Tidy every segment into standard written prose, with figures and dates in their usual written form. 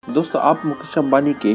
दोस्तों, आप मुकेश अंबानी के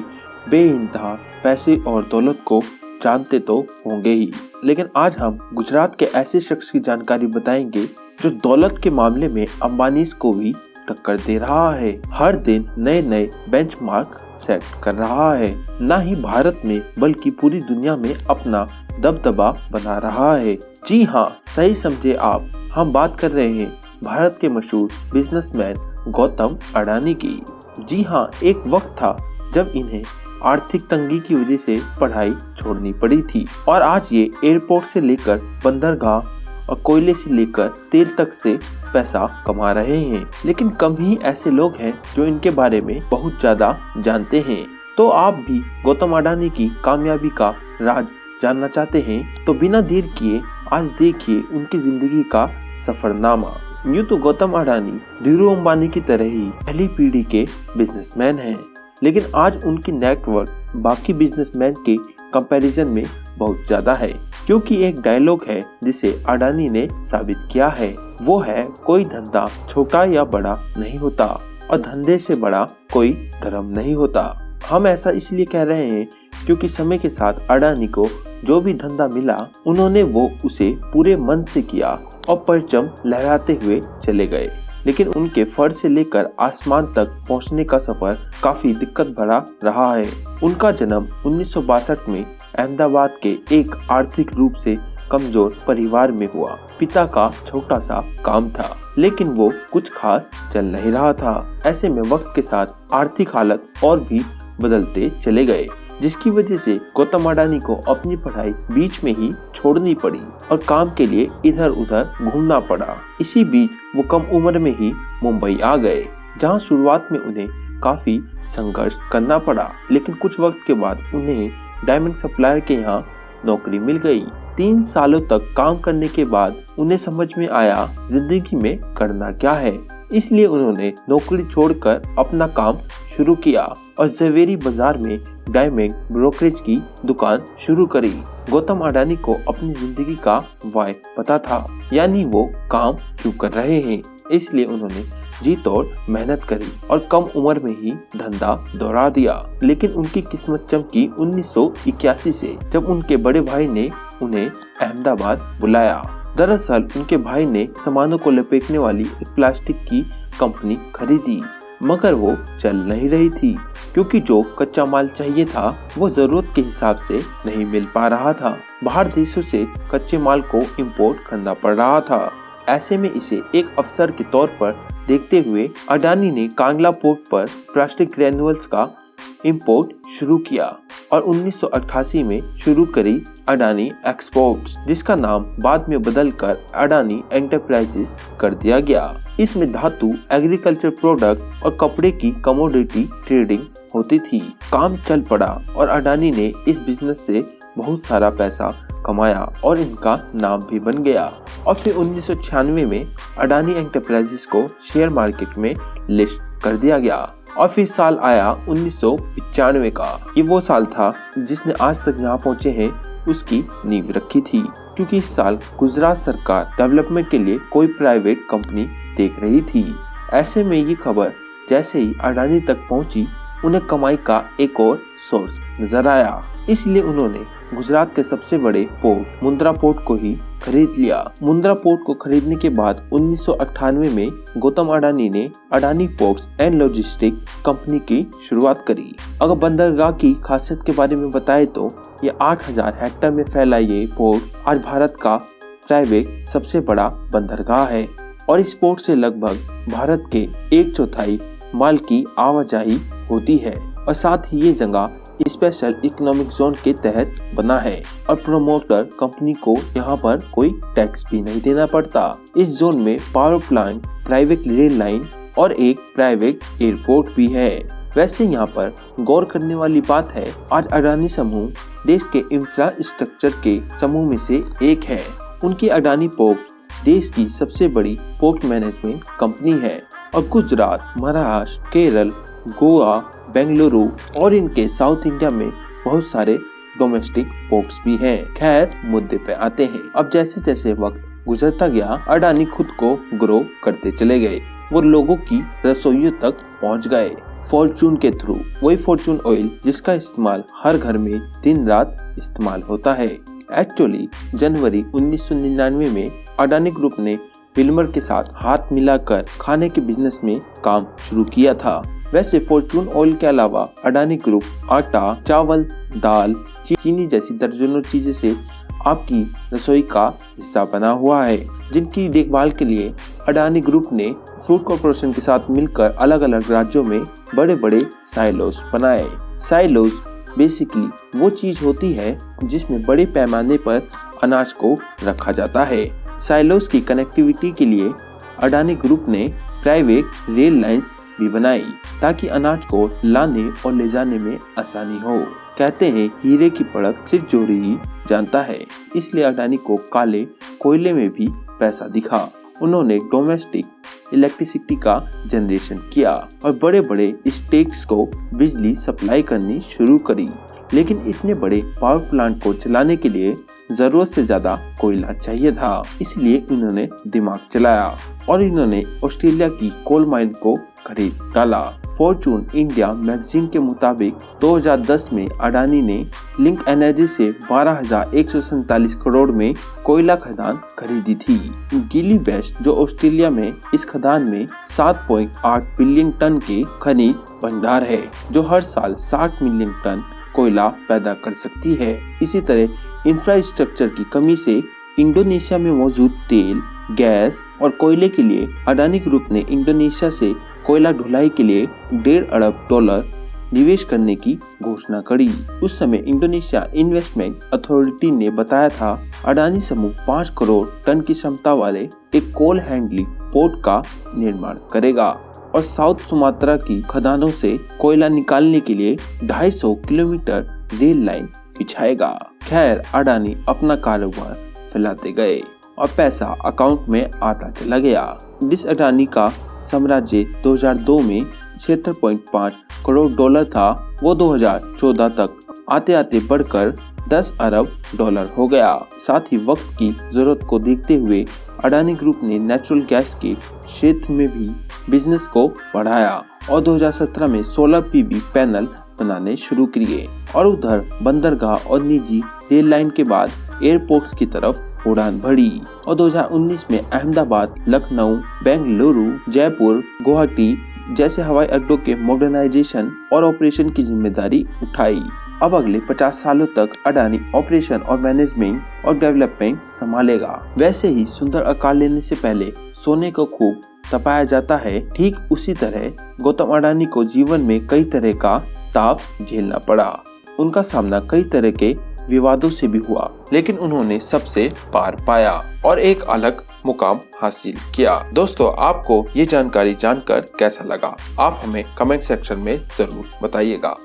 बेइंतहा पैसे और दौलत को जानते तो होंगे ही, लेकिन आज हम गुजरात के ऐसे शख्स की जानकारी बताएंगे जो दौलत के मामले में अंबानीज को भी टक्कर दे रहा है। हर दिन नए नए बेंचमार्क सेट कर रहा है। न ही भारत में बल्कि पूरी दुनिया में अपना दबदबा बना रहा है। जी हाँ, सही समझे आप, हम बात कर रहे हैं भारत के मशहूर बिजनेसमैन गौतम अडानी की। जी हाँ, एक वक्त था जब इन्हें आर्थिक तंगी की वजह से पढ़ाई छोड़नी पड़ी थी और आज ये एयरपोर्ट से लेकर बंदरगाह और कोयले से लेकर तेल तक से पैसा कमा रहे हैं। लेकिन कम ही ऐसे लोग हैं जो इनके बारे में बहुत ज्यादा जानते हैं। तो आप भी गौतम अडानी की कामयाबी का राज जानना चाहते हैं तो बिना देर किए आज देखिए उनकी जिंदगी का सफरनामा। यूँ तो गौतम अडानी धीरू अंबानी की तरह ही पहली पीढ़ी के बिजनेसमैन हैं, लेकिन आज उनकी नेटवर्क बाकी बिजनेसमैन के कंपैरिजन में बहुत ज्यादा है, क्योंकि एक डायलॉग है जिसे अडानी ने साबित किया है, वो है कोई धंधा छोटा या बड़ा नहीं होता और धंधे से बड़ा कोई धर्म नहीं होता। हम ऐसा इसलिए कह रहे हैं क्योंकि समय के साथ अडानी को जो भी धंधा मिला उन्होंने वो उसे पूरे मन से किया और परचम लहराते हुए चले गए। लेकिन उनके फर्श से लेकर आसमान तक पहुंचने का सफर काफी दिक्कत भरा रहा है। उनका जन्म 1962 में अहमदाबाद के एक आर्थिक रूप से कमजोर परिवार में हुआ। पिता का छोटा सा काम था, लेकिन वो कुछ खास चल नहीं रहा था। ऐसे में वक्त के साथ आर्थिक हालत और भी बदलते चले गए, जिसकी वजह से गौतम अडानी को अपनी पढ़ाई बीच में ही छोड़नी पड़ी और काम के लिए इधर उधर घूमना पड़ा। इसी बीच वो कम उम्र में ही मुंबई आ गए, जहां शुरुआत में उन्हें काफी संघर्ष करना पड़ा, लेकिन कुछ वक्त के बाद उन्हें डायमंड सप्लायर के यहाँ नौकरी मिल गई। 3 सालों तक काम करने के बाद उन्हें समझ में आया जिंदगी में करना क्या है, इसलिए उन्होंने नौकरी छोड़कर अपना काम शुरू किया और जवेरी बाजार में डायमंड ब्रोकरेज की दुकान शुरू करी। गौतम अडानी को अपनी जिंदगी का वाय पता था, यानी वो काम क्यों कर रहे हैं, इसलिए उन्होंने जी तोड़ मेहनत करी और कम उम्र में ही धंधा दोहरा दिया। लेकिन उनकी किस्मत चमकी 1981 से, जब उनके बड़े भाई ने उन्हें अहमदाबाद बुलाया। दरअसल उनके भाई ने सामानों को लपेटने वाली एक प्लास्टिक की कंपनी खरीदी, मगर वो चल नहीं रही थी, क्योंकि जो कच्चा माल चाहिए था वो जरूरत के हिसाब से नहीं मिल पा रहा था। बाहर देशों से कच्चे माल को इंपोर्ट करना पड़ रहा था। ऐसे में इसे एक अवसर के तौर पर देखते हुए अडानी ने कांगला पोर्ट पर प्लास्टिक ग्रेन्यूल्स का इंपोर्ट शुरू किया और 1988 में शुरू करी अडानी एक्सपोर्ट्स, जिसका नाम बाद में बदलकर अडानी एंटरप्राइजेस कर दिया गया। इसमें धातु, एग्रीकल्चर प्रोडक्ट और कपड़े की कमोडिटी ट्रेडिंग होती थी। काम चल पड़ा और अडानी ने इस बिजनेस से बहुत सारा पैसा कमाया और इनका नाम भी बन गया। और फिर 1996 में अडानी एंटरप्राइजेस को शेयर मार्केट में लिस्ट कर दिया गया और फिर साल आया 1995 का। ये वो साल था जिसने आज तक यहाँ पहुँचे हैं उसकी नींव रखी थी, क्योंकि इस साल गुजरात सरकार डेवलपमेंट के लिए कोई प्राइवेट कंपनी देख रही थी। ऐसे में ये खबर जैसे ही अडानी तक पहुंची, उन्हें कमाई का एक और सोर्स नजर आया, इसलिए उन्होंने गुजरात के सबसे बड़े पोर्ट मुंद्रा पोर्ट को ही खरीद लिया। मुंद्रा पोर्ट को खरीदने के बाद 1998 में गौतम अडानी ने Adani ports and logistic company की शुरुआत करी। अगर बंदरगाह की खासियत के बारे में बताए तो ये 8000 हेक्टेयर में फैला ये पोर्ट आज भारत का प्राइवेट सबसे बड़ा बंदरगाह है और इस पोर्ट से लगभग भारत के 1/4 माल की आवाजाही होती है और साथ ही ये जगह स्पेशल इकोनॉमिक जोन के तहत बना है और प्रमोटर कंपनी को यहाँ पर कोई टैक्स भी नहीं देना पड़ता। इस जोन में power plant, private rail line और एक प्राइवेट एयरपोर्ट भी है। वैसे यहाँ पर गौर करने वाली बात है, आज अडानी समूह देश के इंफ्रास्ट्रक्चर के समूह में से एक है। उनकी अडानी पोर्ट देश की सबसे बड़ी पोर्ट मैनेजमेंट कंपनी है और गुजरात, महाराष्ट्र, केरल, गोवा, बेंगलुरु और इनके साउथ इंडिया में बहुत सारे डोमेस्टिक पोर्ट्स भी हैं। खैर, मुद्दे पे आते हैं। अब जैसे जैसे वक्त गुजरता गया, अडानी खुद को ग्रो करते चले गए। वो लोगों की रसोइयों तक पहुंच गए। फॉर्चून के थ्रू, वही फॉर्चून ऑयल जिसका इस्तेमाल हर घर में दिन रात इस्तेमाल होता है। एक्चुअली जनवरी 1999 में अडानी ग्रुप ने विल्मर के साथ हाथ मिलाकर खाने के बिजनेस में काम शुरू किया था। वैसे फॉर्चून ऑयल के अलावा अडानी ग्रुप आटा, चावल, दाल, चीनी जैसी दर्जनों चीजें से आपकी रसोई का हिस्सा बना हुआ है, जिनकी देखभाल के लिए अडानी ग्रुप ने फूड कॉर्पोरेशन के साथ मिलकर अलग अलग राज्यों में बड़े बड़े साइलोस बनाए। साइलोस बेसिकली वो चीज होती है जिसमें बड़े पैमाने पर अनाज को रखा जाता है। साइलोस की कनेक्टिविटी के लिए अडानी ग्रुप ने प्राइवेट रेल लाइंस भी बनाई ताकि अनाज को लाने और ले जाने में आसानी हो। कहते हैं हीरे की परख सिर्फ चोरी ही जानता है, इसलिए अडानी को काले कोयले में भी पैसा दिखा। उन्होंने डोमेस्टिक इलेक्ट्रिसिटी का जनरेशन किया और बड़े बड़े स्टेट्स को बिजली सप्लाई करनी शुरू करी। लेकिन इतने बड़े पावर प्लांट को चलाने के लिए जरूरत से ज्यादा कोयला चाहिए था, इसलिए इन्होंने दिमाग चलाया और इन्होंने ऑस्ट्रेलिया की कोल माइन को खरीद डाला। फॉर्चून इंडिया मैगजीन के मुताबिक 2010 में अडानी ने लिंक एनर्जी से 12,147 करोड़ में कोयला खदान खरीदी थी। गिली वेस्ट जो ऑस्ट्रेलिया में, इस खदान में 7.8 बिलियन टन के खनिज भंडार है, जो हर साल 60 मिलियन टन कोयला पैदा कर सकती है। इसी तरह इंफ्रास्ट्रक्चर की कमी से इंडोनेशिया में मौजूद तेल, गैस और कोयले के लिए अडानी ग्रुप ने इंडोनेशिया से कोयला ढुलाई के लिए $1.5 अरब निवेश करने की घोषणा करी। उस समय इंडोनेशिया इन्वेस्टमेंट अथॉरिटी ने बताया था अडानी समूह 5 करोड़ टन की क्षमता वाले एक कोल हैंडलिंग पोर्ट का निर्माण करेगा और साउथ सुमात्रा की खदानों से कोयला निकालने के लिए 250 किलोमीटर रेल लाइन बिछाएगा। खैर, अडानी अपना कारोबार फैलाते गए और पैसा अकाउंट में आता चला गया। जिस अडानी का साम्राज्य 2002 में $76.5 करोड़ था, वो 2014 तक आते आते बढ़कर $10 अरब हो गया। साथ ही वक्त की जरूरत को देखते हुए अडानी ग्रुप ने नेचुरल गैस के क्षेत्र में भी बिजनेस को बढ़ाया और 2017 में सोलर पीवी पैनल बनाने शुरू किए और उधर बंदरगाह और निजी रेल लाइन के बाद एयरपोर्ट्स की तरफ उड़ान भरी और 2019 में अहमदाबाद, लखनऊ, बेंगलुरु, जयपुर, गुवाहाटी जैसे हवाई अड्डों के मॉडर्नाइजेशन और ऑपरेशन की जिम्मेदारी उठाई। अब अगले 50 सालों तक अडानी ऑपरेशन और मैनेजमेंट और डेवलपमेंट संभालेगा। वैसे ही सुंदर आकार लेने से पहले सोने को खूब तपाया जाता है, ठीक उसी तरह गौतम अडानी को जीवन में कई तरह का ताप झेलना पड़ा। उनका सामना कई तरह के विवादों से भी हुआ, लेकिन उन्होंने सबसे पार पाया और एक अलग मुकाम हासिल किया। दोस्तों, आपको ये जानकारी जानकर कैसा लगा? आप हमें कमेंट सेक्शन में जरूर बताइएगा।